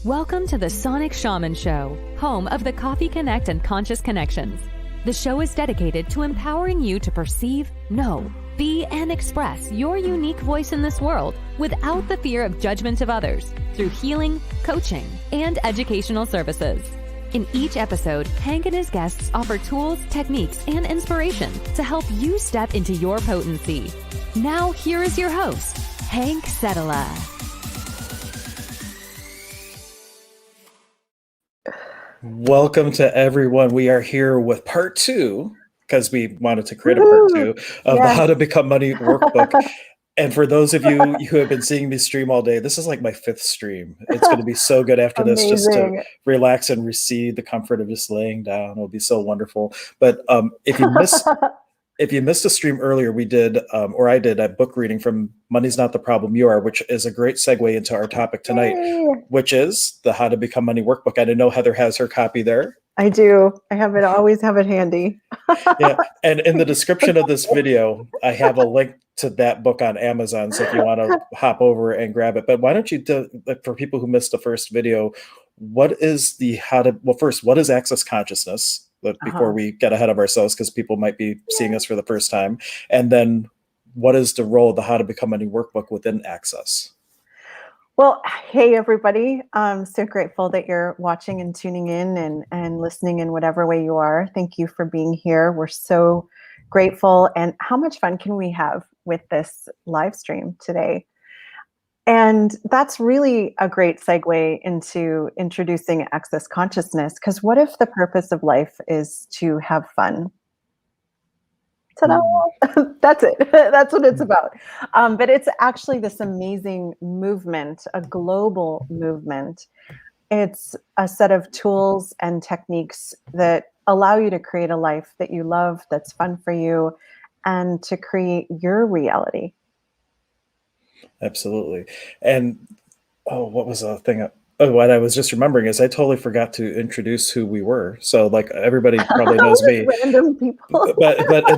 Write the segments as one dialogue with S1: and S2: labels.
S1: Welcome to the Sonic Shaman Show, home of the Coffee Connect and Conscious Connections. The show is dedicated to empowering you to perceive, know, be, and express your unique voice in this world without the fear of judgment of others through healing, coaching, and educational services. In each episode, Hank and his guests offer tools, techniques, and inspiration to help you step into your potency. Now, here is your host, Hank Setala.
S2: Welcome to everyone. We are here with part two, because we wanted to create a part two of the How to Become Money Workbook. And for those of you who have been seeing me stream all day, this is like my fifth stream. It's going to be so good after this, just to relax and receive the comfort of just laying down. It'll be so wonderful. But if you missed a stream earlier, we did, or I did, a book reading from Money's Not the Problem You Are, which is a great segue into our topic tonight, which is the How to Become Money Workbook. I know Heather has her copy there.
S3: I do. I have it. Always have it handy.
S2: Yeah. And in the description of this video, I have a link to that book on Amazon. So if you want to hop over and grab it, but why don't you do, for people who missed the first video, what is what is access consciousness? Before we get ahead of ourselves, because people might be seeing us for the first time. And then what is the role of the How to Become Money Workbook within Access?
S3: Well, hey, everybody. I'm so grateful that you're watching and tuning in and listening in whatever way you are. Thank you for being here. We're so grateful. And how much fun can we have with this live stream today? And that's really a great segue into introducing access consciousness, because what if the purpose of life is to have fun? Ta-da! That's it. That's what it's about. But it's actually this amazing movement, a global movement. It's a set of tools and techniques that allow you to create a life that you love, that's fun for you, and to create your reality.
S2: Absolutely. And what was the thing? What I was just remembering is I totally forgot to introduce who we were. So like everybody probably knows me.
S3: Random people.
S2: but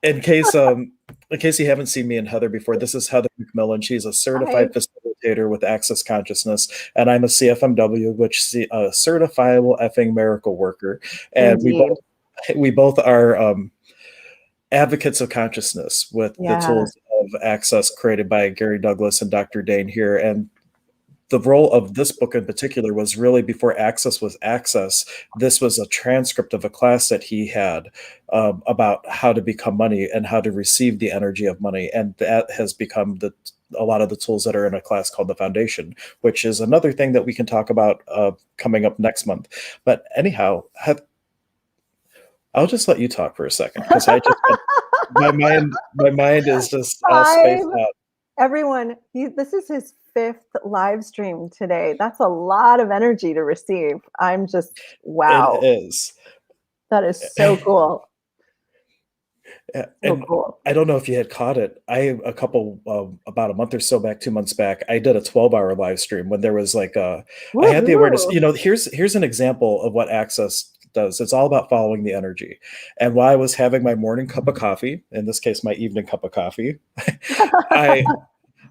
S2: in case you haven't seen me and Heather before, this is Heather MacMillan. She's a certified facilitator with Access Consciousness, and I'm a CFMW, which is a certifiable effing miracle worker. And we both are advocates of consciousness with the tools of Access created by Gary Douglas and Dr. Dane here. And the role of this book in particular was really before Access was Access. This was a transcript of a class that he had about how to become money and how to receive the energy of money. And that has become a lot of the tools that are in a class called The Foundation, which is another thing that we can talk about coming up next month. But anyhow, I'll just let you talk for a second, because my mind is just all spaced out.
S3: Everyone, this is his 5th live stream today. That's a lot of energy to receive. I'm just, wow.
S2: It is.
S3: That is so cool.
S2: Yeah, and so cool. I don't know if you had caught it. About a month or so back, 2 months back, I did a 12-hour live stream when there was like I had the awareness. Here's an example of what Access does. It's all about following the energy. And while I was having my morning cup of coffee, in this case my evening cup of coffee,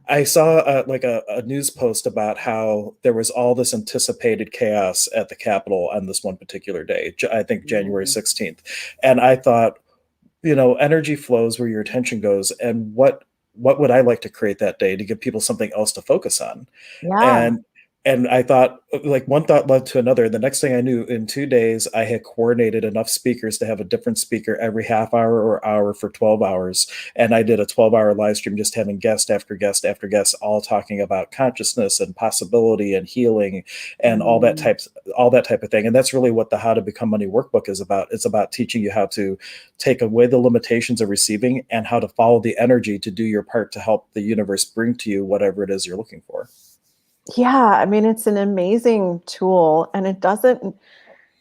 S2: I saw a news post about how there was all this anticipated chaos at the Capitol on this one particular day, I think January 16th. And I thought, energy flows where your attention goes. And what would I like to create that day to give people something else to focus on?
S3: Yeah.
S2: And I thought, one thought led to another. The next thing I knew, in 2 days, I had coordinated enough speakers to have a different speaker every half hour or hour for 12 hours. And I did a 12-hour live stream, just having guest after guest after guest, all talking about consciousness and possibility and healing and all that type of thing. And that's really what the How to Become Money Workbook is about. It's about teaching you how to take away the limitations of receiving and how to follow the energy to do your part to help the universe bring to you whatever it is you're looking for.
S3: Yeah, I mean, it's an amazing tool, and it doesn't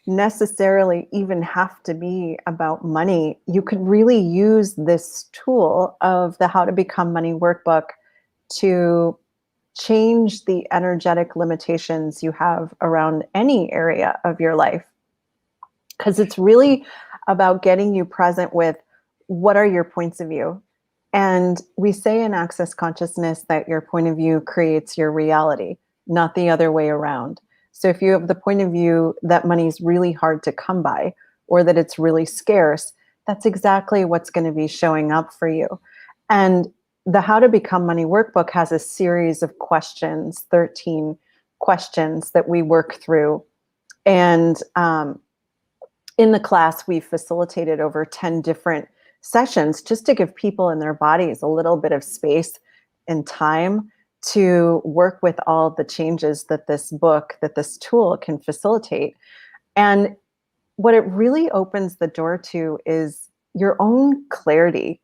S3: necessarily even have to be about money. You could really use this tool of the How to Become Money Workbook to change the energetic limitations you have around any area of your life. Because it's really about getting you present with what are your points of view. And we say in Access Consciousness that your point of view creates your reality, not the other way around. So if you have the point of view that money is really hard to come by or that it's really scarce, that's exactly what's going to be showing up for you. And the How to Become Money Workbook has a series of questions, 13 questions that we work through. And in the class, we facilitated over 10 different sessions just to give people in their bodies a little bit of space and time to work with all the changes that this book, that this tool can facilitate. And what it really opens the door to is your own clarity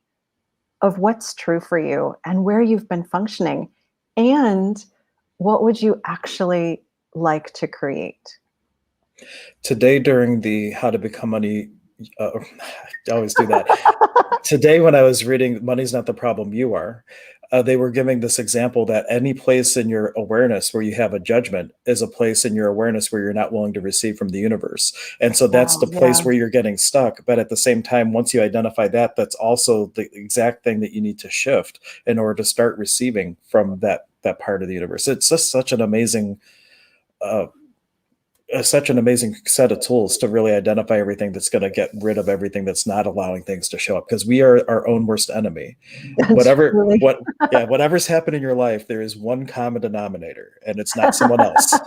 S3: of what's true for you and where you've been functioning and what would you actually like to create.
S2: Today during the How to Become Money, I always do that. Today when I was reading Money's Not the Problem, You Are, they were giving this example that any place in your awareness where you have a judgment is a place in your awareness where you're not willing to receive from the universe. And so that's the place where you're getting stuck. But at the same time, once you identify that, that's also the exact thing that you need to shift in order to start receiving from that part of the universe. It's just such an amazing set of tools to really identify everything that's going to get rid of everything that's not allowing things to show up, because we are our own worst enemy. Whatever's happened in your life, there is one common denominator, and it's not someone else.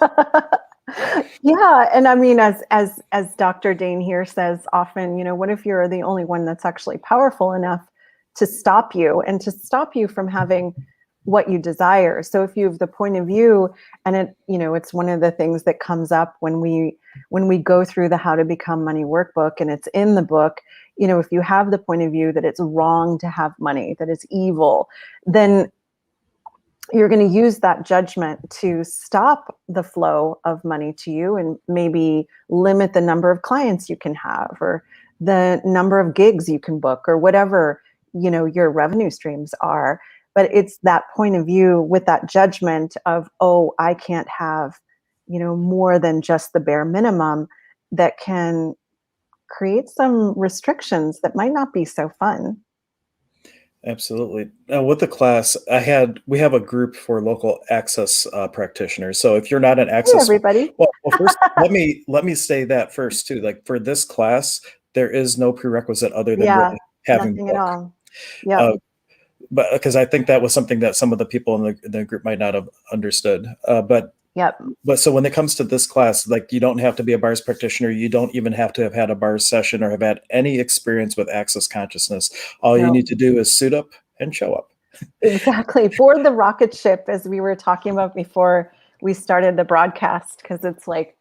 S3: Yeah, and I mean, as Dr. Dane here says often, what if you're the only one that's actually powerful enough to stop you and to stop you from having what you desire? So if you have the point of view, and it's one of the things that comes up when we go through the How to Become Money Workbook, and it's in the book, if you have the point of view that it's wrong to have money, that it's evil, then you're going to use that judgment to stop the flow of money to you and maybe limit the number of clients you can have or the number of gigs you can book or whatever, your revenue streams are. But it's that point of view with that judgment of, oh, I can't have, more than just the bare minimum, that can create some restrictions that might not be so fun.
S2: Absolutely. With the class, we have a group for local access practitioners. So if you're not an access,
S3: hey, everybody.
S2: Well, first, let me say that first too. Like for this class, there is no prerequisite other than really having
S3: nothing
S2: book.
S3: at all. Yeah.
S2: But because I think that was something that some of the people in the group might not have understood. But so when it comes to this class, like you don't have to be a bars practitioner. You don't even have to have had a bars session or have had any experience with access consciousness. All you need to do is suit up and show up.
S3: Exactly. Board the rocket ship, as we were talking about before we started the broadcast, because it's like,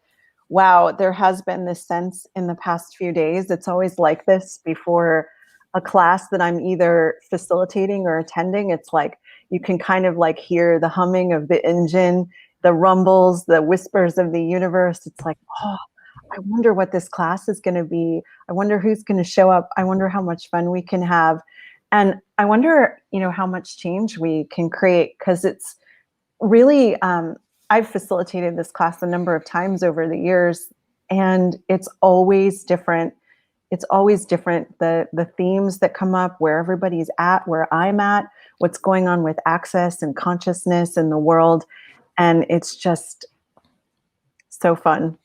S3: wow, there has been this sense in the past few days. It's always like this before a class that I'm either facilitating or attending. It's like you can kind of like hear the humming of the engine, the rumbles, the whispers of the universe. It's like, oh, I wonder what this class is going to be. I wonder who's going to show up. I wonder how much fun we can have. And I wonder, how much change we can create, because it's really, I've facilitated this class a number of times over the years, and it's always different. It's always different. The themes that come up, where everybody's at, where I'm at, what's going on with access and consciousness in the world. And it's just so fun.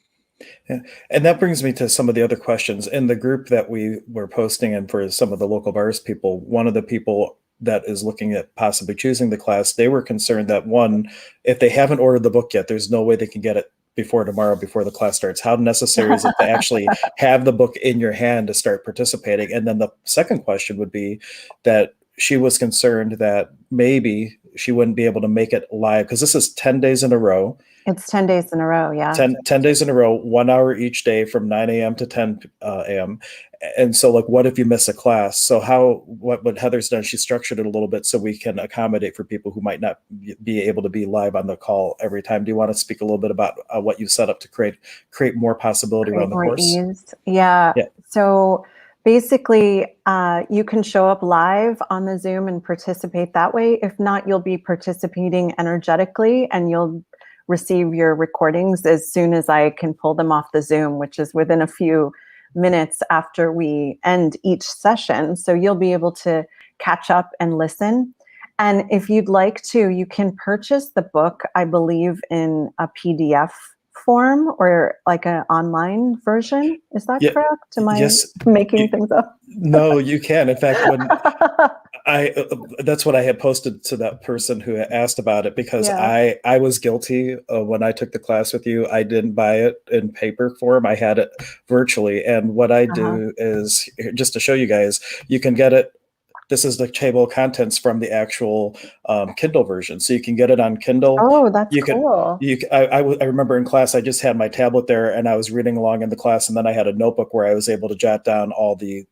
S2: Yeah. And that brings me to some of the other questions. In the group that we were posting, and for some of the local bars people, one of the people that is looking at possibly choosing the class, they were concerned that, one, if they haven't ordered the book yet, there's no way they can get it before tomorrow, before the class starts. How necessary is it to actually have the book in your hand to start participating? And then the second question would be that she was concerned that maybe she wouldn't be able to make it live, because this is 10 days in a row.
S3: It's 10 days in a row, yeah.
S2: 10 days in a row, 1 hour each day from 9 a.m. to 10 a.m. And so, like, what if you miss a class? So what Heather's done, she structured it a little bit so we can accommodate for people who might not be able to be live on the call every time. Do you want to speak a little bit about what you set up to create more possibility around the course?
S3: Ease. Yeah. So basically, you can show up live on the Zoom and participate that way. If not, you'll be participating energetically, and you'll receive your recordings as soon as I can pull them off the Zoom, which is within a few minutes after we end each session. So you'll be able to catch up and listen. And if you'd like to, you can purchase the book, I believe, in a PDF form or like an online version. Is that
S2: Yeah,
S3: correct? Am I
S2: yes.
S3: making things up?
S2: No, you can. In fact, when that's what I had posted to that person who asked about it, because
S3: Yeah.
S2: I was guilty of when I took the class with you. I didn't buy it in paper form. I had it virtually. And what I
S3: Uh-huh.
S2: do is, just to show you guys, you can get it. This is the table of contents from the actual Kindle version. So you can get it on Kindle.
S3: Oh, that's
S2: You can,
S3: cool.
S2: I remember in class, I just had my tablet there and I was reading along in the class. And then I had a notebook where I was able to jot down all the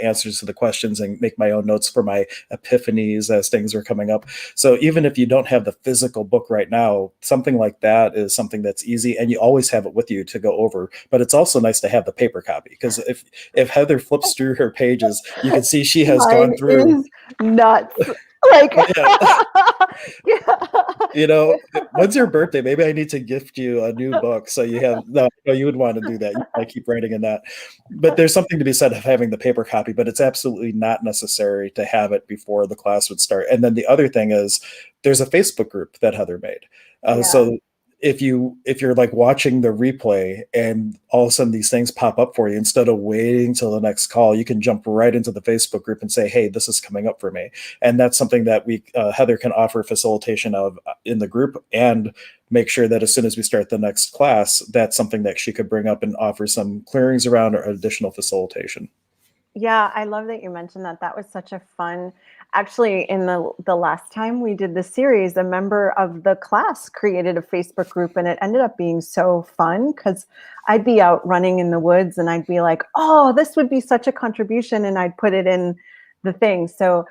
S2: answers to the questions and make my own notes for my epiphanies as things are coming up. So even if you don't have the physical book right now, something like that is something that's easy, and you always have it with you to go over. But it's also nice to have the paper copy, because if Heather flips through her pages, you can see she has
S3: Mine
S2: gone through.
S3: is nuts. Like,
S2: Yeah.
S3: yeah.
S2: When's your birthday? Maybe I need to gift you a new book. So you have, no, you would want to do that. I keep writing in that. But there's something to be said of having the paper copy, but it's absolutely not necessary to have it before the class would start. And then the other thing is, there's a Facebook group that Heather made.
S3: Yeah.
S2: So if you're like watching the replay and all of a sudden these things pop up for you, instead of waiting till the next call, you can jump right into the Facebook group and say, hey, this is coming up for me. And that's something that Heather can offer facilitation of in the group, and make sure that as soon as we start the next class, that's something that she could bring up and offer some clearings around or additional facilitation.
S3: Yeah, I love that you mentioned that. That was such a fun, actually, in the last time we did the series, a member of the class created a Facebook group, and it ended up being so fun because I'd be out running in the woods and I'd be like, oh, this would be such a contribution, and I'd put it in the thing. So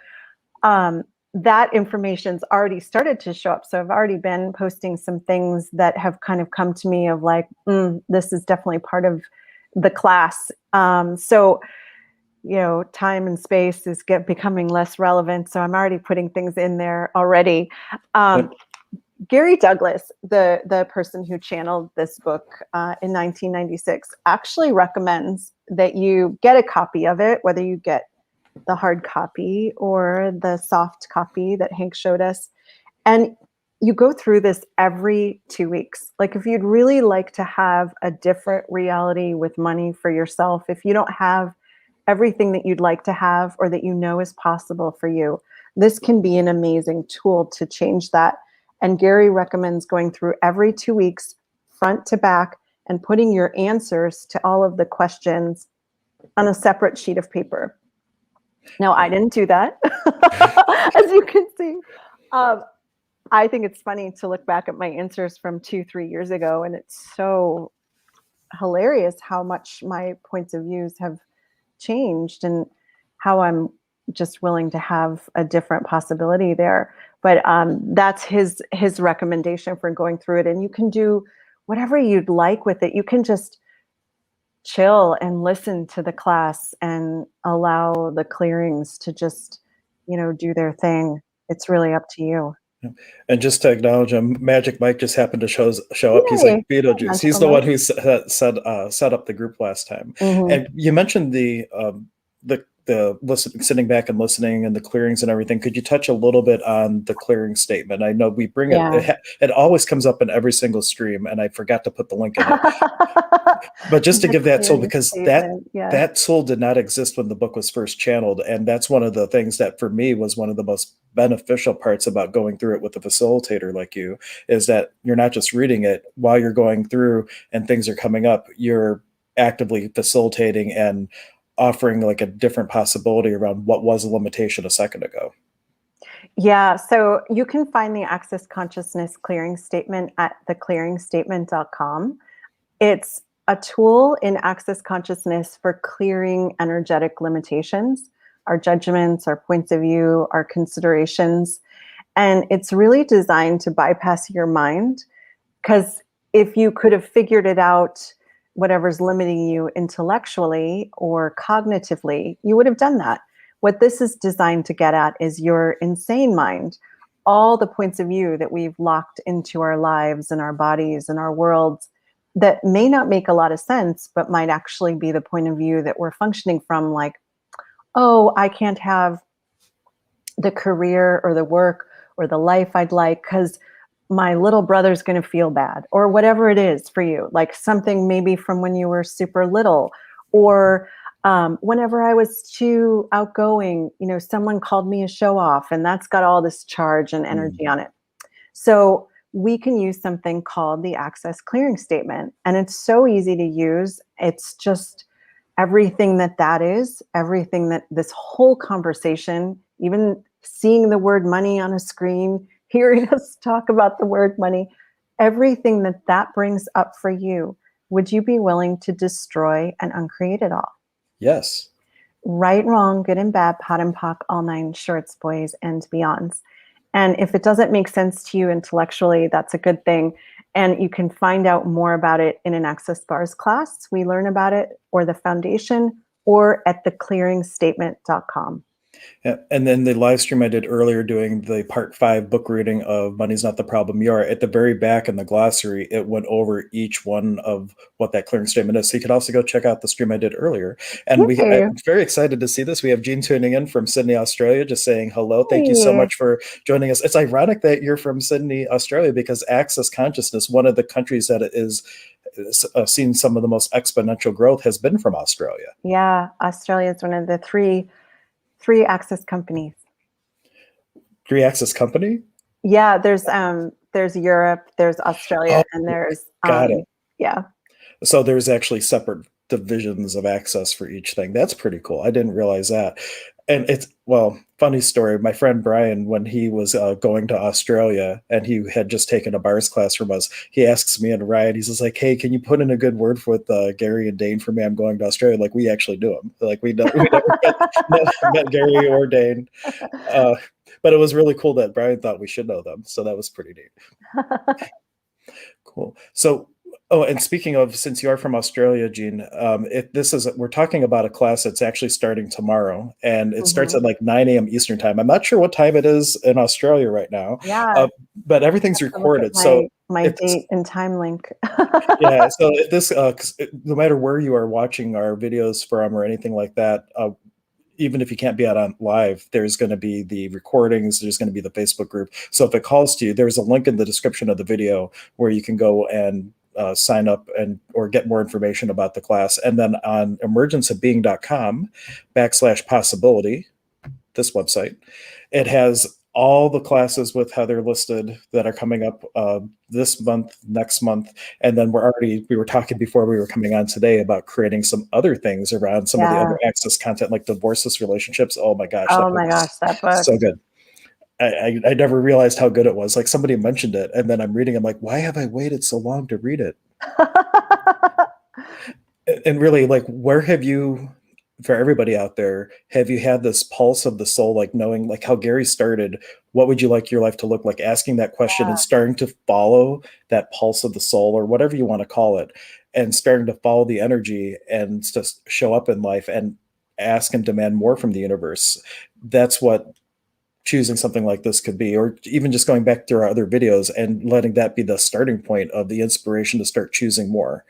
S3: that information's already started to show up. So I've already been posting some things that have kind of come to me of like, this is definitely part of the class. So time and space is becoming less relevant. So I'm already putting things in there already.
S2: Yep.
S3: Gary Douglas, the person who channeled this book in 1996, actually recommends that you get a copy of it, whether you get the hard copy or the soft copy that Hank showed us. And you go through this every 2 weeks. Like, if you'd really like to have a different reality with money for yourself, if you don't have everything that you'd like to have or that you know is possible for you, this can be an amazing tool to change that. And Gary recommends going through every 2 weeks, front to back, and putting your answers to all of the questions on a separate sheet of paper. Now, I didn't do that, as you can see. I think it's funny to look back at my answers from 2-3 years ago, and it's so hilarious how much my points of views have changed and how I'm just willing to have a different possibility there. But that's his recommendation for going through it. And you can do whatever you'd like with it. You can just chill and listen to the class and allow the clearings to just, do their thing. It's really up to you.
S2: And just to acknowledge him, Magic Mike just happened to show up. He's
S3: Yay.
S2: like Beetlejuice. He's the one who set up the group last time.
S3: Mm-hmm.
S2: And you mentioned the sitting back and listening and the clearings and everything. Could you touch a little bit on the clearing statement? I know we bring it. It always comes up in every single stream, and I forgot to put the link in it. But just to give that tool, because that tool did not exist when the book was first channeled. And that's one of the things that for me was one of the most beneficial parts about going through it with a facilitator like you, is that you're not just reading it while you're going through and things are coming up. You're actively facilitating and offering like a different possibility around what was a limitation a second ago.
S3: Yeah, so you can find the Access Consciousness clearing statement at theclearingstatement.com. It's a tool in Access Consciousness for clearing energetic limitations, our judgments, our points of view, our considerations. And it's really designed to bypass your mind, because if you could have figured it out, whatever's limiting you intellectually or cognitively, you would have done that. What this is designed to get at is your insane mind, all the points of view that we've locked into our lives and our bodies and our worlds that may not make a lot of sense, but might actually be the point of view that we're functioning from, like, oh, I can't have the career or the work or the life I'd like because my little brother's going to feel bad, or whatever it is for you, like something maybe from when you were super little, or whenever I was too outgoing, someone called me a show off, and that's got all this charge and energy on it. So we can use something called the Access Clearing Statement, and it's so easy to use. It's just everything that is, everything that this whole conversation, even seeing the word money on a screen, hearing us talk about the word money, everything that brings up for you, would you be willing to destroy and uncreate it all?
S2: Yes.
S3: Right, wrong, good and bad, pot and pock, all 9 shorts, boys and beyonds. And if it doesn't make sense to you intellectually, that's a good thing. And you can find out more about it in an Access Bars class. We learn about it, or the foundation, or at theclearingstatement.com.
S2: Yeah. And then the live stream I did earlier doing the part 5 book reading of Money's Not the Problem You Are, at the very back in the glossary, it went over each one of what that clearing statement is. So you could also go check out the stream I did earlier. And I'm very excited to see this. We have Jean tuning in from Sydney, Australia, just saying hello. Thank you so much for joining us. It's ironic that you're from Sydney, Australia, because Access Consciousness, one of the countries that is seen some of the most exponential growth, has been from Australia.
S3: Yeah, Australia is one of the three Access companies.
S2: 3 Access company?
S3: Yeah, there's Europe, there's Australia, and there's
S2: got it.
S3: Yeah.
S2: So there's actually separate divisions of access for each thing. That's pretty cool. I didn't realize that. And funny story. My friend Brian, when he was going to Australia and he had just taken a bars class from us, he asks me and Ryan, he's just like, hey, can you put in a good word with Gary and Dane for me? I'm going to Australia. Like, we actually do them. Like, we never met Gary or Dane. But it was really cool that Brian thought we should know them. So that was pretty neat. Cool. So, and speaking of, since you are from Australia, Jean, we're talking about a class that's actually starting tomorrow, and it starts at like 9 a.m. Eastern time. I'm not sure what time it is in Australia right now.
S3: Yeah.
S2: But everything's recorded.
S3: My date and time link.
S2: Yeah. So no matter where you are watching our videos from or anything like that, even if you can't be out on live, there's going to be the recordings, there's going to be the Facebook group. So if it calls to you, there's a link in the description of the video where you can go and sign up or get more information about the class. And then on emergenceofbeing.com/possibility, this website, it has all the classes with Heather listed that are coming up this month, next month. And then we were talking before we were coming on today about creating some other things around some of the other access content, like divorceless relationships. Oh my gosh.
S3: That book.
S2: So good. I never realized how good it was. Like, somebody mentioned it, and then I'm reading, I'm like, why have I waited so long to read it? And really, like, where have you, for everybody out there, have you had this pulse of the soul, like knowing, like how Gary started, what would you like your life to look like? Asking that question and starting to follow that pulse of the soul, or whatever you want to call it, and starting to follow the energy and just show up in life and ask and demand more from the universe. That's what choosing something like this could be, or even just going back through our other videos and letting that be the starting point of the inspiration to start choosing more.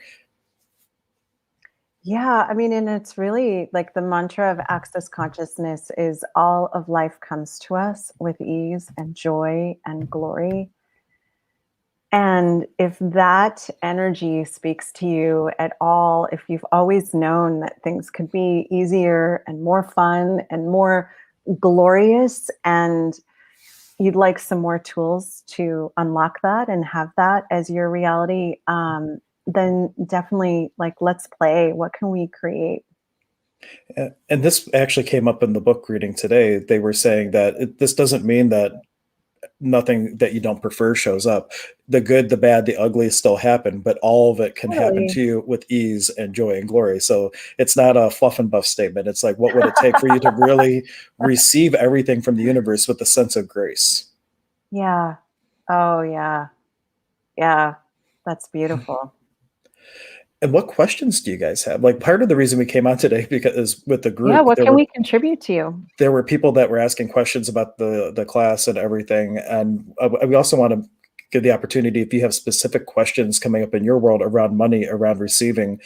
S3: Yeah, I mean, and it's really like the mantra of Access Consciousness is all of life comes to us with ease and joy and glory. And if that energy speaks to you at all, if you've always known that things could be easier and more fun and more glorious, and you'd like some more tools to unlock that and have that as your reality, then definitely, like, let's play. What can we create?
S2: And this actually came up in the book reading today. They were saying that this doesn't mean that nothing that you don't prefer shows up. The good, the bad, the ugly still happen, but all of it can happen to you with ease and joy and glory. So it's not a fluff and buff statement. It's like, what would it take for you to really receive everything from the universe with a sense of grace?
S3: Yeah. Oh, yeah. Yeah. That's beautiful.
S2: And what questions do you guys have? Like, part of the reason we came on today because with the group,
S3: what can we contribute to you?
S2: There were people that were asking questions about the class and everything. And we also want to give the opportunity, if you have specific questions coming up in your world around money, around receiving,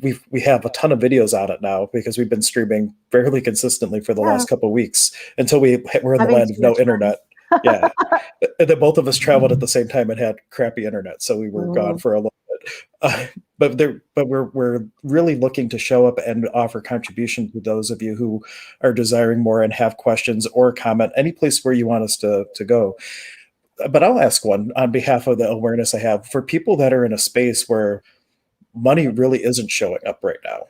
S2: we have a ton of videos on it now, because we've been streaming fairly consistently for the last couple of weeks until we're in the land of no internet. Yeah. And then both of us traveled at the same time and had crappy internet, so we were gone for a little bit. But we're really looking to show up and offer contribution to those of you who are desiring more and have questions or comment any place where you want us to go. But I'll ask one on behalf of the awareness I have for people that are in a space where money really isn't showing up right now.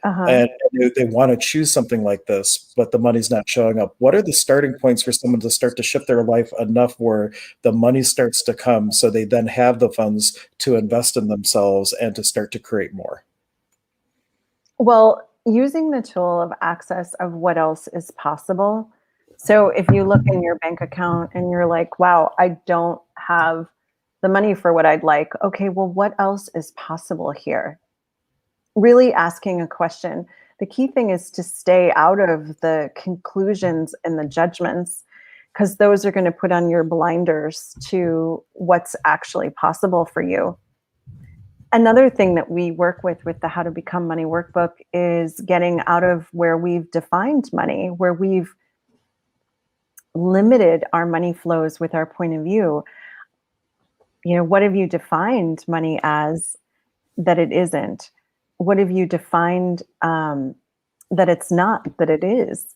S2: And they want to choose something like this, but the money's not showing up. What are the starting points for someone to start to shift their life enough where the money starts to come so they then have the funds to invest in themselves and to start to create more?
S3: Well, using the tool of access of what else is possible. So if you look in your bank account and you're like, wow, I don't have the money for what I'd like. Okay, well, what else is possible here? Really asking a question. The key thing is to stay out of the conclusions and the judgments, because those are going to put on your blinders to what's actually possible for you. Another thing that we work with the How to Become Money Workbook is getting out of where we've defined money, where we've limited our money flows with our point of view. What have you defined money as that it isn't? What have you defined that it's not, that it is?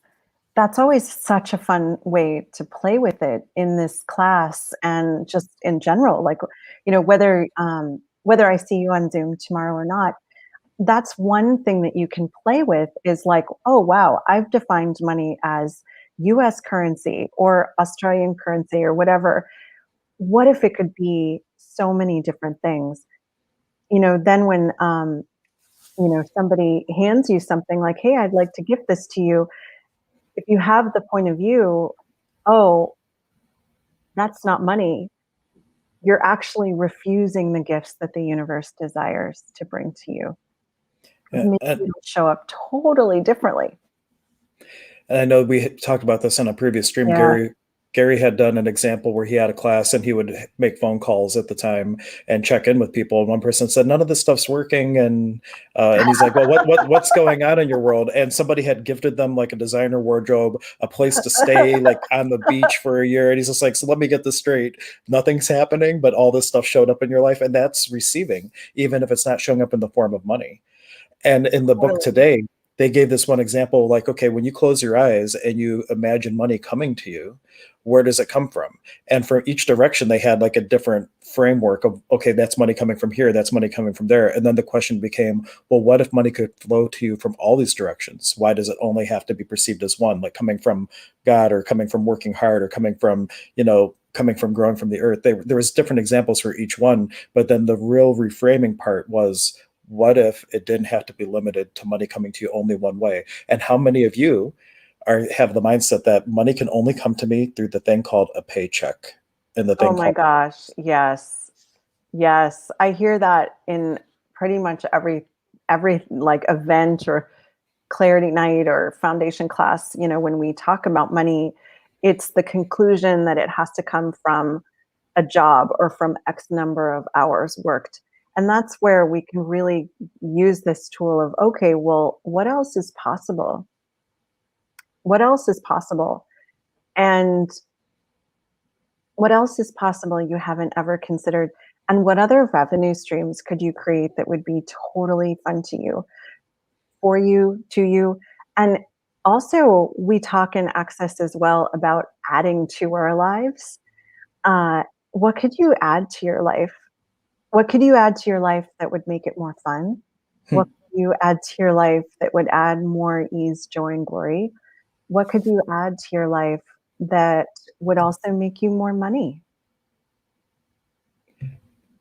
S3: That's always such a fun way to play with it in this class and just in general. Like, whether I see you on Zoom tomorrow or not, that's one thing that you can play with is like, oh, wow, I've defined money as US currency or Australian currency or whatever. What if it could be so many different things? Then when somebody hands you something like, hey, I'd like to gift this to you. If you have the point of view, oh, that's not money, you're actually refusing the gifts that the universe desires to bring to you. Maybe it'll show up totally differently.
S2: And I know we talked about this on a previous stream.
S3: Yeah.
S2: Gary had done an example where he had a class and he would make phone calls at the time and check in with people. And one person said, none of this stuff's working. And he's like, well, what's going on in your world? And somebody had gifted them like a designer wardrobe, a place to stay like on the beach for a year. And he's just like, so let me get this straight. Nothing's happening, but all this stuff showed up in your life. And that's receiving, even if it's not showing up in the form of money. And in the book today, they gave this one example, like, okay, when you close your eyes and you imagine money coming to you, where does it come from? And for each direction, they had like a different framework of, okay, that's money coming from here, that's money coming from there. And then the question became, well, what if money could flow to you from all these directions? Why does it only have to be perceived as one, like coming from God or coming from working hard or coming from growing from the earth? There was different examples for each one, but then the real reframing part was, what if it didn't have to be limited to money coming to you only one way? And how many of you have the mindset that money can only come to me through the thing called a paycheck and the thing
S3: Oh my gosh, yes. Yes, I hear that in pretty much every like event or clarity night or foundation class. When we talk about money, it's the conclusion that it has to come from a job or from X number of hours worked. And that's where we can really use this tool of, okay, well, what else is possible? What else is possible? And what else is possible you haven't ever considered? And what other revenue streams could you create that would be totally fun to you, for you, to you? And also, we talk in Access as well about adding to our lives. What could you add to your life? What could you add to your life that would make it more fun? What could you add to your life that would add more ease, joy, and glory? What could you add to your life that would also make you more money?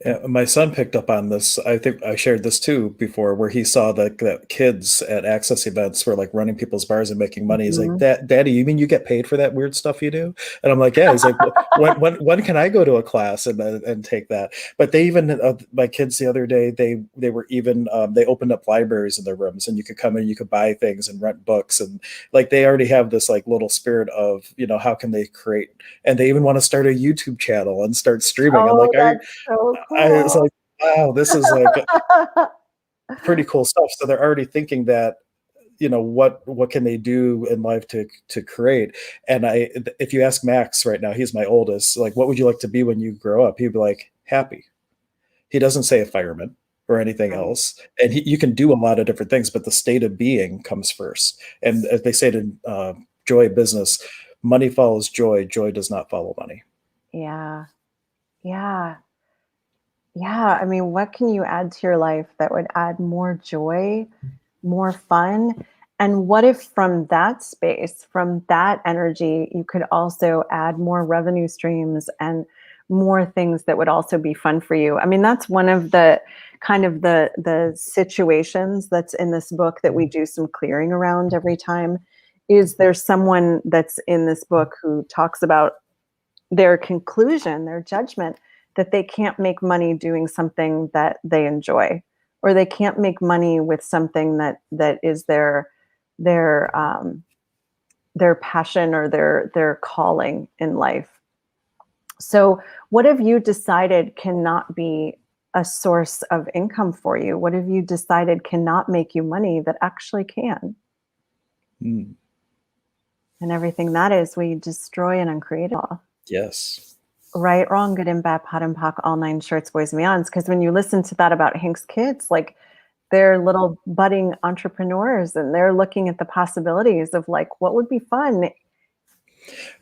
S2: Yeah, my son picked up on this. I think I shared this too before, where he saw that kids at Access events were like running people's bars and making money. He's like, Daddy, you mean you get paid for that weird stuff you do? And I'm like, yeah. He's like, when can I go to a class and take that? But they even my kids the other day, they were even they opened up libraries in their rooms, and you could come in, you could buy things and rent books, and like they already have this like little spirit of, how can they create, and they even want to start a YouTube channel and start streaming. I'm like,
S3: that's so cool.
S2: I was like, wow, this is like pretty cool stuff. So they're already thinking that, what can they do in life to create? And if you ask Max right now, he's my oldest, like, what would you like to be when you grow up? He'd be like, happy. He doesn't say a fireman or anything else. And you can do a lot of different things, but the state of being comes first. And as they say in Joy Business, money follows joy. Joy does not follow money.
S3: Yeah. Yeah. Yeah. I mean, what can you add to your life that would add more joy, more fun? And what if from that space, from that energy, you could also add more revenue streams and more things that would also be fun for you? I mean, that's one of the kind of the situations that's in this book that we do some clearing around every time. Is there's someone that's in this book who talks about their conclusion, their judgment that they can't make money doing something that they enjoy, or they can't make money with something that is their passion or their calling in life. So what have you decided cannot be a source of income for you? What have you decided cannot make you money that actually can?
S2: Mm.
S3: And everything that is, we destroy and uncreate it all.
S2: Yes.
S3: Right, wrong, good and bad, pot and pock, all nine shorts, boys and beyonds. Because when you listen to that about Hank's kids, like, they're little budding entrepreneurs and they're looking at the possibilities of like, what would be fun?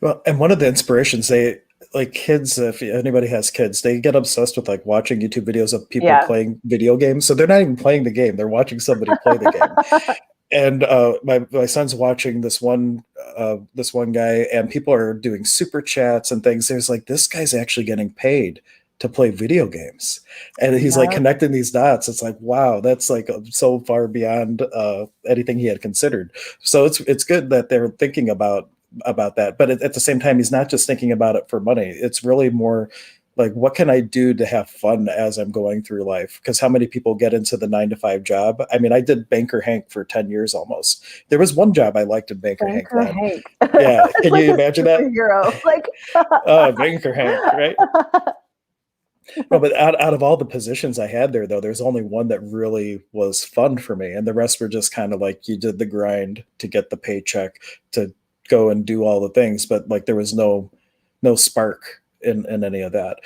S2: Well, and one of the inspirations, like kids, if anybody has kids, they get obsessed with like watching YouTube videos of people playing video games. So they're not even playing the game. They're watching somebody play the game. And my son's watching this one guy, and people are doing super chats and things. There's like, this guy's actually getting paid to play video games, and he's like connecting these dots. It's like, wow, that's like so far beyond anything he had considered. So it's good that they're thinking about that, but at the same time, he's not just thinking about it for money. It's really more like, what can I do to have fun as I'm going through life? Because how many people get into the 9-to-5 job? I mean, I did Banker Hank for 10 years almost. There was one job I liked in Banker Hank. Yeah. Can you imagine that?
S3: Like,
S2: Banker Hank, right? No, but out of all the positions I had there, though, there's only one that really was fun for me. And the rest were just kind of like, you did the grind to get the paycheck to go and do all the things. But like, there was no spark in any of that.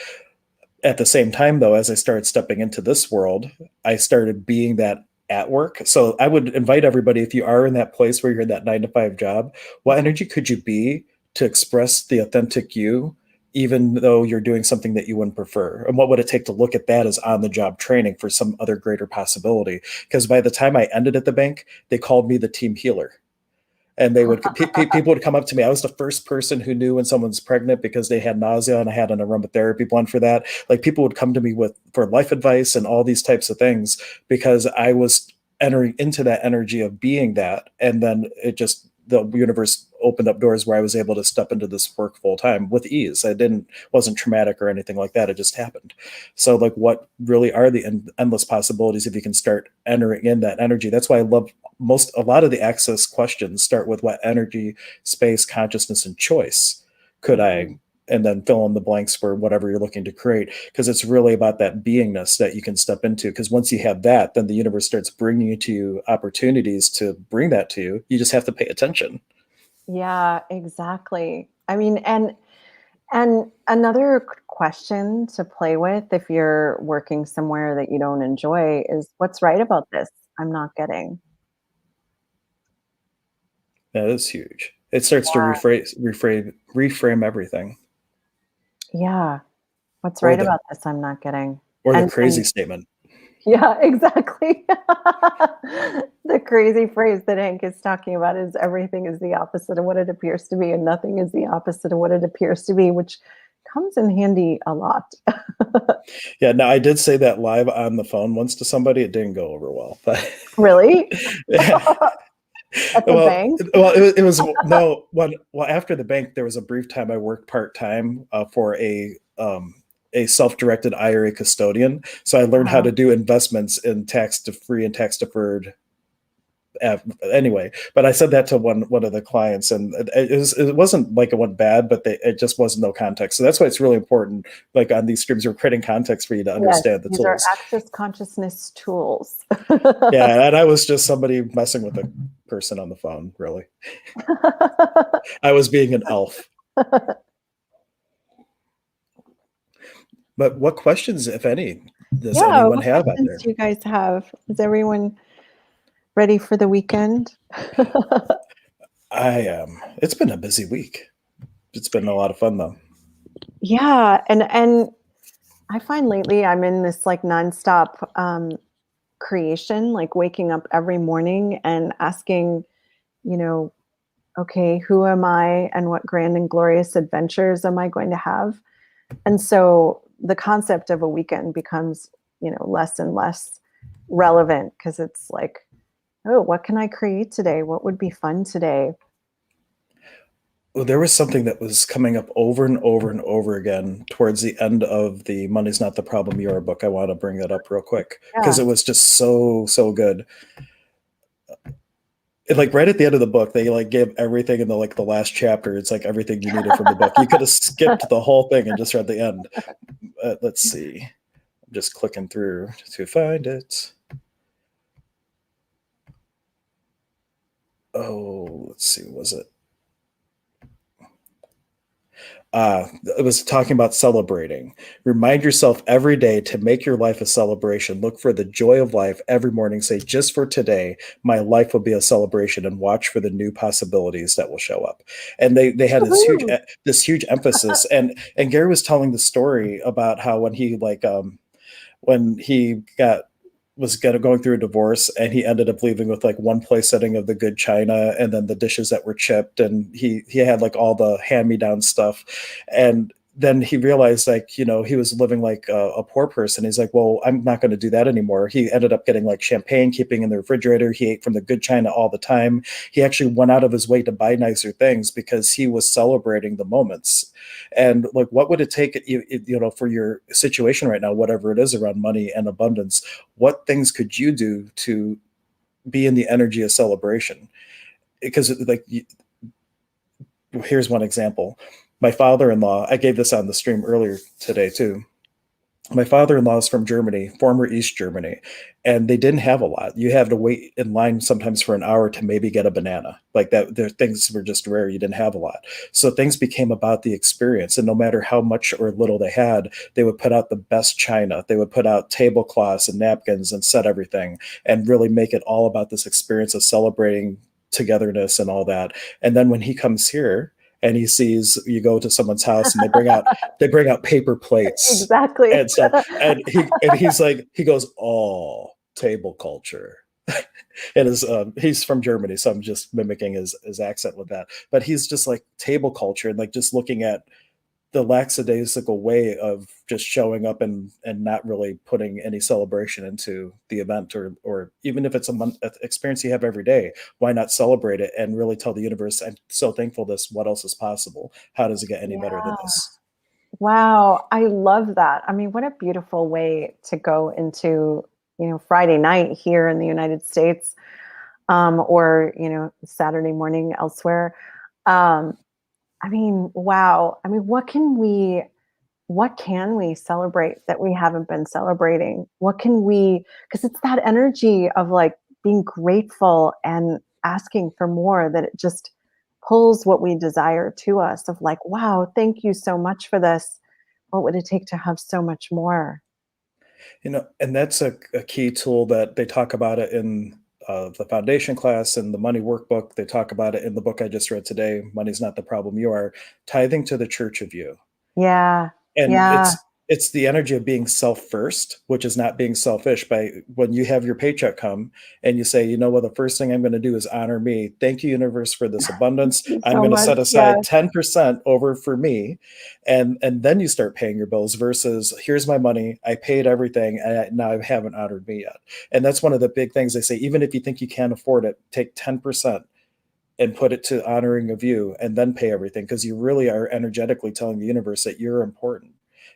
S2: At the same time, though, as I started stepping into this world, I started being that at work. So I would invite everybody, if you are in that place where you're in that 9-to-5 job, what energy could you be to express the authentic you, even though you're doing something that you wouldn't prefer? And what would it take to look at that as on-the-job training for some other greater possibility? Because by the time I ended at the bank, they called me the team healer. And they would people would come up to me. I was the first person who knew when someone's pregnant because they had nausea, and I had an aromatherapy blend for that. Like, people would come to me for life advice and all these types of things because I was entering into that energy of being that. And then the universe opened up doors where I was able to step into this work full time with ease. Wasn't traumatic or anything like that. It just happened. So like, what really are the endless possibilities if you can start entering in that energy? That's why I love a lot of the access questions start with what energy, space, consciousness, and choice could I, and then fill in the blanks for whatever you're looking to create. Because it's really about that beingness that you can step into. Because once you have that, then the universe starts bringing you to opportunities to bring that to you. You just have to pay attention.
S3: Yeah, exactly. I mean, and another question to play with if you're working somewhere that you don't enjoy is, what's right about this I'm not getting?
S2: That is huge. It starts to reframe everything.
S3: Yeah. What's right about this I'm not getting?
S2: Or the crazy statement.
S3: Yeah, exactly. The crazy phrase that Hank is talking about is, everything is the opposite of what it appears to be, and nothing is the opposite of what it appears to be, which comes in handy a lot.
S2: Yeah, no, I did say that live on the phone once to somebody. It didn't go over well. But
S3: Really?
S2: Yeah.
S3: At the bank?
S2: Well, it was no. Well, after the bank, there was a brief time I worked part-time for a self-directed IRA custodian. So I learned how to do investments in tax-free and tax-deferred. Anyway, but I said that to one of the clients, and it wasn't like it went bad, but it just wasn't no context. So that's why it's really important. Like, on these streams, we're creating context for you to understand the tools.
S3: These are access consciousness tools.
S2: Yeah, and I was just somebody messing with a person on the phone, really. I was being an elf. But what questions, if any, does anyone
S3: what
S2: have out
S3: questions
S2: there?
S3: do you guys have? Is everyone ready for the weekend?
S2: I am. It's been a busy week. It's been a lot of fun, though.
S3: Yeah, and I find lately I'm in this like nonstop creation, like waking up every morning and asking, you know, okay, who am I and what grand and glorious adventures am I going to have? And so the concept of a weekend becomes, less and less relevant because it's like, oh, what can I create today? What would be fun today?
S2: Well, there was something that was coming up over and over and over again towards the end of the Money's Not the Problem You Are book. I want to bring that up real quick because
S3: Yeah.
S2: it was just so, so good. Like right at the end of the book, they like gave everything in the last chapter. It's like everything you needed from the book. You could have skipped the whole thing and just read the end. Let's see. I'm just clicking through to find it. Oh, let's see. Was it? It was talking about celebrating. Remind yourself every day to make your life a celebration. Look for the joy of life every morning. Say, just for today, my life will be a celebration, and watch for the new possibilities that will show up. And they had
S3: Woohoo!
S2: this huge emphasis. And Gary was telling the story about how when he when he going through a divorce, and he ended up leaving with like one place setting of the good china, and then the dishes that were chipped, and he had like all the hand-me-down stuff. And then he realized, like, he was living like a poor person. He's like, well, I'm not going to do that anymore. He ended up getting like champagne, keeping in the refrigerator. He ate from the good china all the time. He actually went out of his way to buy nicer things because he was celebrating the moments. And like, what would it take, for your situation right now, whatever it is around money and abundance, what things could you do to be in the energy of celebration? Because like, here's one example. My father-in-law, I gave this on the stream earlier today too. My father-in-law is from Germany, former East Germany, and they didn't have a lot. You have to wait in line sometimes for an hour to maybe get a banana. Like that, their things were just rare. You didn't have a lot. So things became about the experience. And no matter how much or little they had, they would put out the best china. They would put out tablecloths and napkins and set everything and really make it all about this experience of celebrating togetherness and all that. And then when he comes here, and he sees you go to someone's house and they bring out paper plates
S3: Exactly.
S2: and stuff, and he's like, he goes, oh, table culture. And he's from Germany, so I'm just mimicking his accent with that. But he's just like table culture, and like just looking at the lackadaisical way of just showing up and not really putting any celebration into the event, or even if it's an experience you have every day, why not celebrate it and really tell the universe, I'm so thankful this, what else is possible? How does it get any better than this?
S3: Wow, I love that. I mean, what a beautiful way to go into, Friday night here in the United States, or, Saturday morning elsewhere. Um, I mean, wow. I mean, what can we celebrate that we haven't been celebrating? What can we, because it's that energy of like being grateful and asking for more, that it just pulls what we desire to us, of like, wow, thank you so much for this. What would it take to have so much more?
S2: And that's a key tool that they talk about it in the foundation class and the money workbook. They talk about it in the book I just read today, Money's Not the Problem You Are, tithing to the church of you.
S3: Yeah.
S2: And
S3: Yeah.
S2: it's the energy of being self first, which is not being selfish. By when you have your paycheck come and you say, the first thing I'm going to do is honor me. Thank you, universe, for this abundance.
S3: Thank you
S2: I'm
S3: so
S2: going to
S3: much.
S2: set
S3: Yeah.
S2: aside 10% over for me. And then you start paying your bills versus here's my money. I paid everything. And now I haven't honored me yet. And that's one of the big things they say, even if you think you can't afford it, take 10% and put it to honoring of you, and then pay everything, because you really are energetically telling the universe that you're important,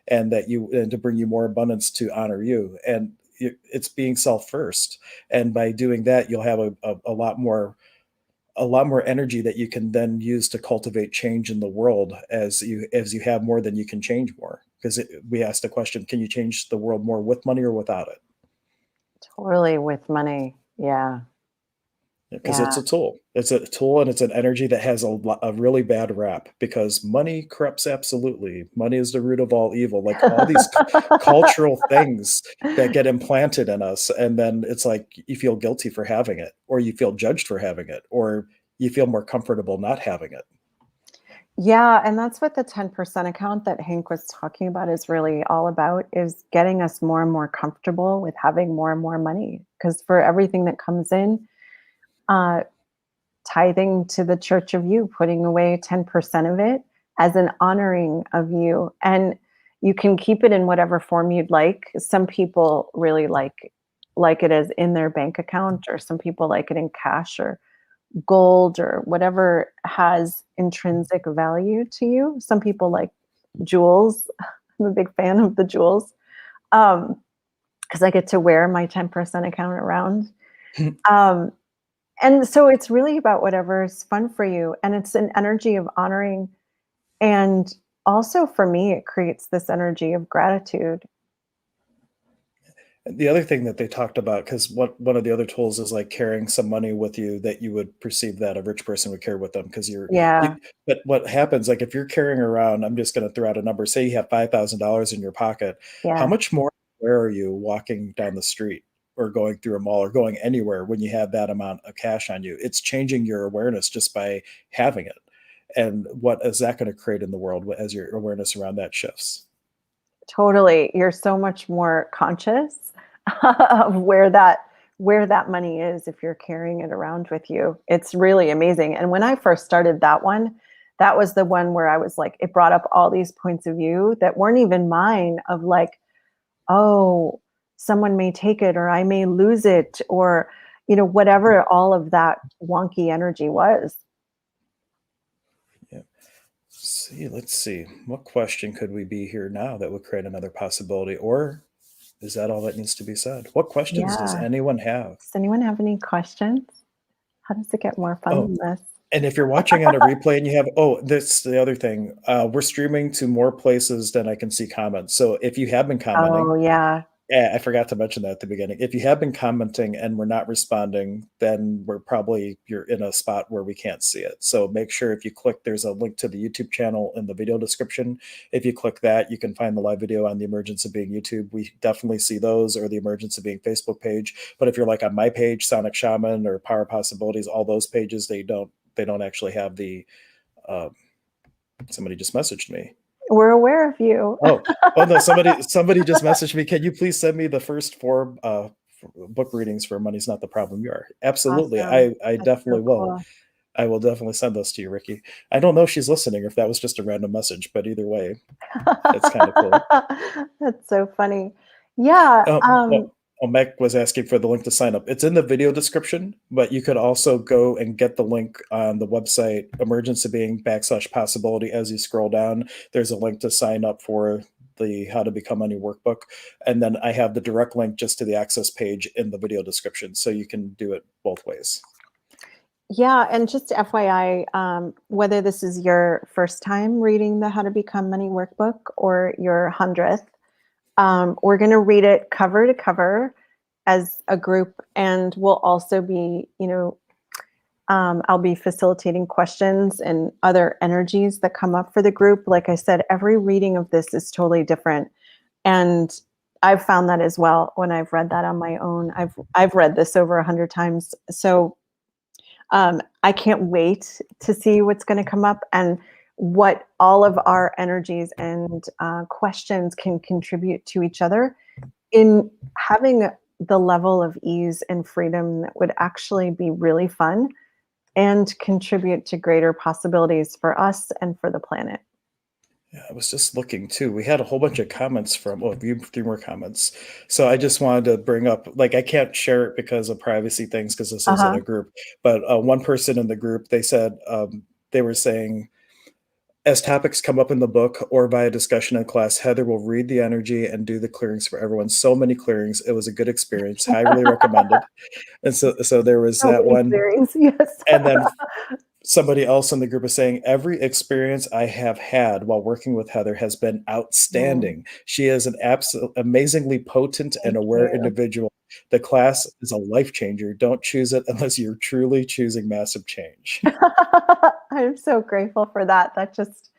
S2: and to bring you more abundance to honor you. And it's being self first. And by doing that, you'll have a lot more energy that you can then use to cultivate change in the world. As you have more, than you can change more, because we asked the question, can you change the world more with money or without it?
S3: Totally with money. Yeah.
S2: because
S3: Yeah.
S2: it's a tool. It's a tool, and it's an energy that has a really bad rap because money corrupts absolutely. Money is the root of all evil. Like all these cultural things that get implanted in us, and then it's like you feel guilty for having it, or you feel judged for having it, or you feel more comfortable not having it.
S3: Yeah, and that's what the 10% account that Hank was talking about is really all about, is getting us more and more comfortable with having more and more money. Because for everything that comes in, uh, tithing to the church of you, putting away 10% of it as an honoring of you. And you can keep it in whatever form you'd like. Some people really like it as in their bank account, or some people like it in cash or gold or whatever has intrinsic value to you. Some people like jewels. I'm a big fan of the jewels because I get to wear my 10% account around. Um, and so it's really about whatever's fun for you. And it's an energy of honoring. And also for me, it creates this energy of gratitude.
S2: The other thing that they talked about, because one of the other tools is like carrying some money with you that you would perceive that a rich person would carry with them, because
S3: Yeah.
S2: but what happens, like if you're carrying around, I'm just going to throw out a number, say you have $5,000 in your pocket, how
S3: Yeah.
S2: much more aware are you walking down the street or going through a mall or going anywhere when you have that amount of cash on you? It's changing your awareness just by having it. And what is that going to create in the world as your awareness around that shifts?
S3: Totally. You're so much more conscious of where that money is if you're carrying it around with you. It's really amazing. And when I first started that one, that was the one where I was like, it brought up all these points of view that weren't even mine, of like, oh, someone may take it, or I may lose it, or whatever all of that wonky energy was.
S2: Yeah. Let's see. What question could we be here now that would create another possibility? Or is that all that needs to be said? What questions does
S3: Yeah.
S2: anyone have?
S3: Does anyone have any questions? How does it get more fun
S2: Oh,
S3: than this?
S2: and if you're watching on a replay and you have, that's the other thing. We're streaming to more places than I can see comments. So if you have been commenting,
S3: Oh, yeah.
S2: yeah, I forgot to mention that at the beginning. If you have been commenting and we're not responding, then you're in a spot where we can't see it. So make sure if you click, there's a link to the YouTube channel in the video description. If you click that, you can find the live video on the Emergence of Being YouTube. We definitely see those, or the Emergence of Being Facebook page. But if you're like on my page, Sonic Shaman or Power Possibilities, all those pages, they don't actually have the, uh, somebody just messaged me.
S3: We're aware of you.
S2: Oh no! Somebody just messaged me. Can you please send me the first four book readings for Money's Not the Problem You Are? Absolutely.
S3: Awesome.
S2: I
S3: That's so
S2: definitely will.
S3: cool.
S2: I will definitely send those to you, Ricky. I don't know if she's listening, or if that was just a random message, but either way, it's kind of cool.
S3: That's so funny. Yeah.
S2: Well, Meg was asking for the link to sign up. It's in the video description, but you could also go and get the link on the website, Emergence of Being /possibility. As you scroll down, there's a link to sign up for the How to Become Money Workbook. And then I have the direct link just to the access page in the video description. So you can do it both ways.
S3: Yeah. And just FYI, whether this is your first time reading the How to Become Money Workbook or your 100th, we're going to read it cover to cover as a group. And we'll also be, I'll be facilitating questions and other energies that come up for the group. Like I said, every reading of this is totally different. And I've found that as well when I've read that on my own. I've read this over 100 times. So I can't wait to see what's going to come up and what all of our energies and questions can contribute to each other in having the level of ease and freedom that would actually be really fun and contribute to greater possibilities for us and for the planet.
S2: Yeah, I was just looking too. We had a whole bunch of comments from, three more comments. So I just wanted to bring up, like, I can't share it because of privacy things, because this isn't a group. But one person in the group, they said, they were saying, as topics come up in the book or via discussion in class, Heather will read the energy and do the clearings for everyone. So many clearings. It was a good experience. Highly recommended. And so there was
S3: So
S2: that
S3: many
S2: one.
S3: theories, yes.
S2: And then somebody else in the group is saying, every experience I have had while working with Heather has been outstanding. She is an absolute amazingly potent and
S3: Thank
S2: aware
S3: you.
S2: individual the class is a life changer. Don't choose it unless you're truly choosing massive change.
S3: I'm so grateful for that. That just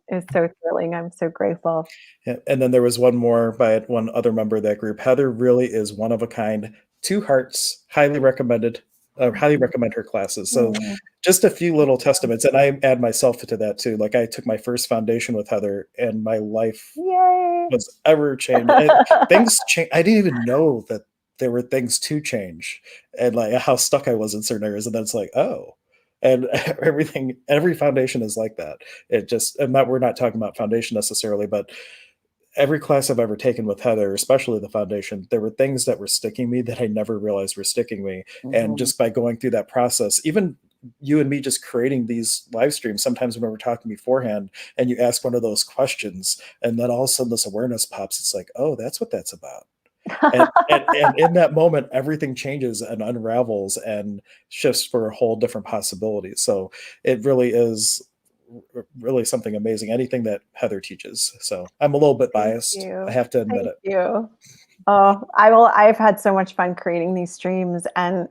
S3: is so thrilling. I'm so grateful.
S2: Yeah, and then there was one more by one other member of that group. Heather really is one of a kind, two hearts, highly recommended, highly recommend her classes. So
S3: Mm,
S2: just a few little testaments, and I add myself to that too. Like I took my first foundation with Heather, and my life
S3: yay.
S2: was ever changed. And things change. I didn't even know that there were things to change, and like how stuck I was in certain areas. And then it's like, oh, and everything, every foundation is like that. It just, and that we're not talking about foundation necessarily, but every class I've ever taken with Heather, especially the foundation, there were things that were sticking me that I never realized were sticking me. And
S3: Mhm.
S2: just by going through that process, even you and me just creating these live streams, sometimes when we're talking beforehand and you ask one of those questions, and then all of a sudden this awareness pops, it's like, oh, that's what that's about. And in that moment, everything changes and unravels and shifts for a whole different possibility. So it really is really something amazing. Anything that Heather teaches. So I'm a little bit
S3: Thank
S2: biased. I
S3: you.
S2: have to admit
S3: Thank
S2: it.
S3: you. Oh, I've had so much fun creating these streams, and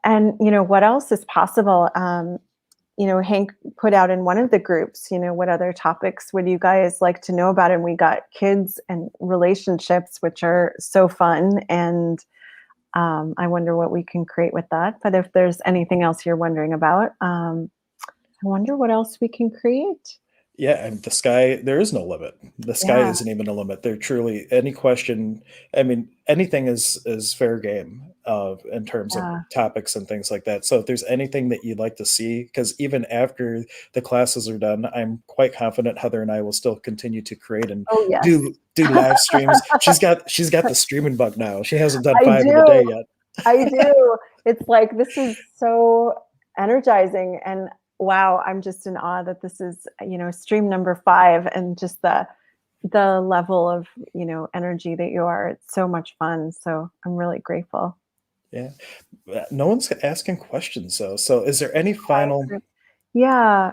S3: what else is possible? Hank put out in one of the groups, what other topics would you guys like to know about? And we got kids and relationships, which are so fun. And I wonder what we can create with that. But if there's anything else you're wondering about, I wonder what else we can create.
S2: Yeah, and the sky, there is no limit. The sky
S3: Yeah.
S2: isn't even a limit. There truly any question, I mean, anything is fair game in terms of
S3: Yeah.
S2: topics and things like that. So if there's anything that you'd like to see, because even after the classes are done, I'm quite confident Heather and I will still continue to create and
S3: Oh, yes.
S2: do live streams. She's got the streaming bug now. She hasn't done
S3: I
S2: 5 in a
S3: do.
S2: day yet.
S3: I do. It's like, this is so energizing. And wow, I'm just in awe that this is, stream number 5, and just the level of, energy that you are. It's so much fun. So I'm really grateful.
S2: Yeah. No one's asking questions though. So is there any final?
S3: Yeah.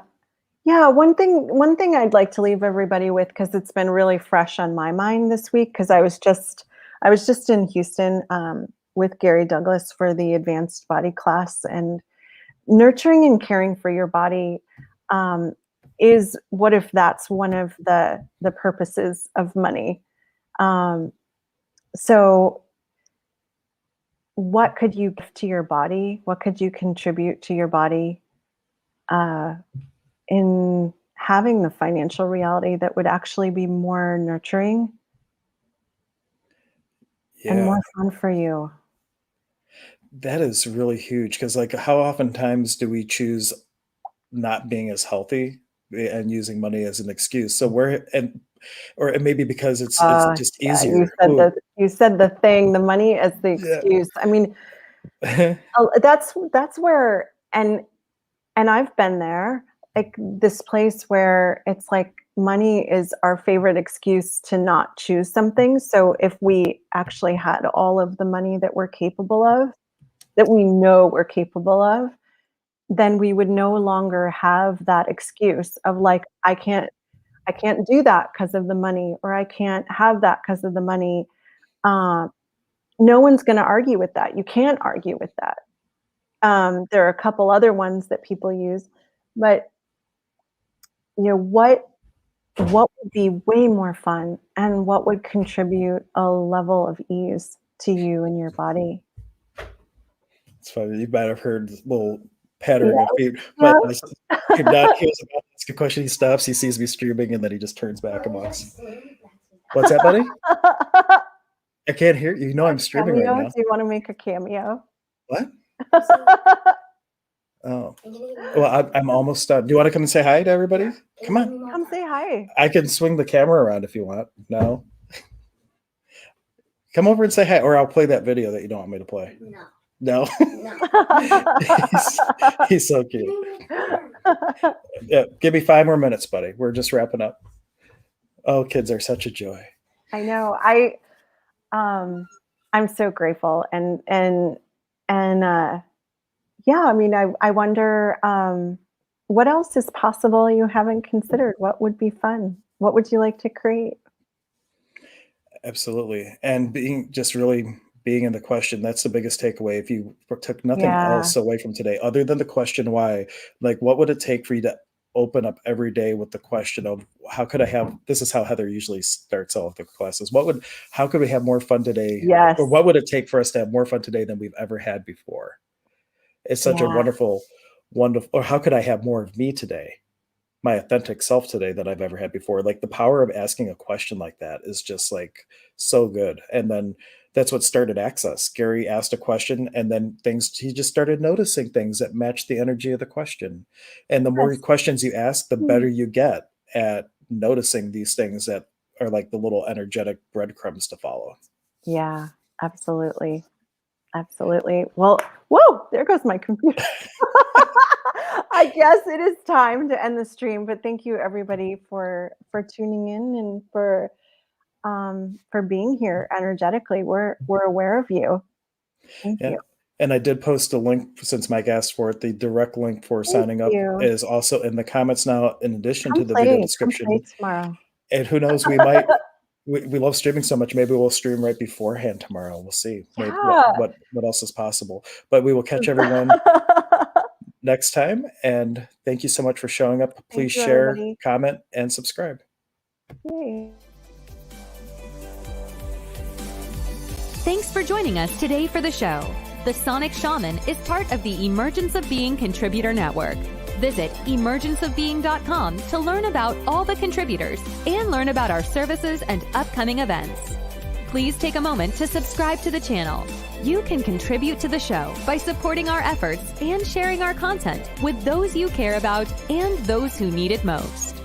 S3: Yeah. One thing I'd like to leave everybody with, because it's been really fresh on my mind this week, because I was just in Houston with Gary Douglas for the advanced body class, and nurturing and caring for your body is, what if that's one of the purposes of money? Um, so what could you give to your body? What could you contribute to your body uh, in having the financial reality that would actually be more nurturing and
S2: Yeah.
S3: more fun for you?
S2: That is really huge because, like, how oftentimes do we choose not being as healthy and using money as an excuse? So we're or it may be because it's just
S3: Yeah, you
S2: easier.
S3: said
S2: Ooh,
S3: the thing, the money as the
S2: yeah.
S3: excuse. I mean, that's where, and I've been there, like this place where it's like money is our favorite excuse to not choose something. So if we actually had all of the money that we're capable of, that we know we're capable of, then we would no longer have that excuse of like, I can't do that because of the money, or I can't have that because of the money. Uh, no one's going to argue with that. You can't argue with that. There are a couple other ones that people use, but what would be way more fun, and what would contribute a level of ease to you and your body?
S2: It's funny. You might have heard this little pattering of
S3: Yeah.
S2: feet, but your dad hears about to ask a question. He stops. He sees me streaming, and then he just turns back and walks. What's that, buddy? I can't hear you. You know I'm streaming right
S3: Cameo?
S2: now.
S3: Do you want to make a cameo?
S2: What? Oh, well, I'm almost done. Do you want to come and say hi to everybody? Come on.
S3: Come say hi.
S2: I can swing the camera around if you want. No. Come over and say hi, or I'll play that video that you don't want me to play. No. he's so cute. Yeah, give me 5 more minutes, buddy. We're just wrapping up. Oh, kids are such a joy.
S3: I know. I'm so grateful, and yeah. I mean, I wonder what else is possible you haven't considered. What would be fun? What would you like to create?
S2: Absolutely. And being in the question, that's the biggest takeaway. If you took nothing
S3: Yeah.
S2: else away from today, other than the question why, like what would it take for you to open up every day with the question of how could I have, this is how Heather usually starts all of the classes. How could we have more fun today? Or
S3: Yes.
S2: what would it take for us to have more fun today than we've ever had before? It's such a
S3: Yeah.
S2: wonderful, or how could I have more of me today? My authentic self today that I've ever had before. Like the power of asking a question like that is just like so good. And then that's what started Access. Gary asked a question and then he just started noticing things that matched the energy of the question. And the more
S3: Yes.
S2: questions you ask, the
S3: Mm.
S2: better you get at noticing these things that are like the little energetic breadcrumbs to follow.
S3: Yeah, absolutely. Absolutely. Well, whoa, there goes my computer. I guess it is time to end the stream, but thank you everybody for tuning in and for being here energetically. We're aware of you. Thank
S2: Yeah.
S3: you.
S2: And I did post a link since Mike asked for it. The direct link for
S3: Thank
S2: signing up
S3: you.
S2: is also in the comments now, in addition to the video
S3: Come play
S2: description.
S3: tomorrow.
S2: And who knows, we love streaming so much. Maybe we'll stream right beforehand tomorrow. We'll see. Maybe
S3: Yeah.
S2: what else is possible. But we will catch everyone next time. And thank you so much for showing up. Please
S3: Thank you,
S2: share,
S3: everybody.
S2: comment, and subscribe.
S3: Yay.
S1: Thanks for joining us today for the show. The Sonic Shaman is part of the Emergence of Being Contributor Network. Visit emergenceofbeing.com to learn about all the contributors and learn about our services and upcoming events. Please take a moment to subscribe to the channel. You can contribute to the show by supporting our efforts and sharing our content with those you care about and those who need it most.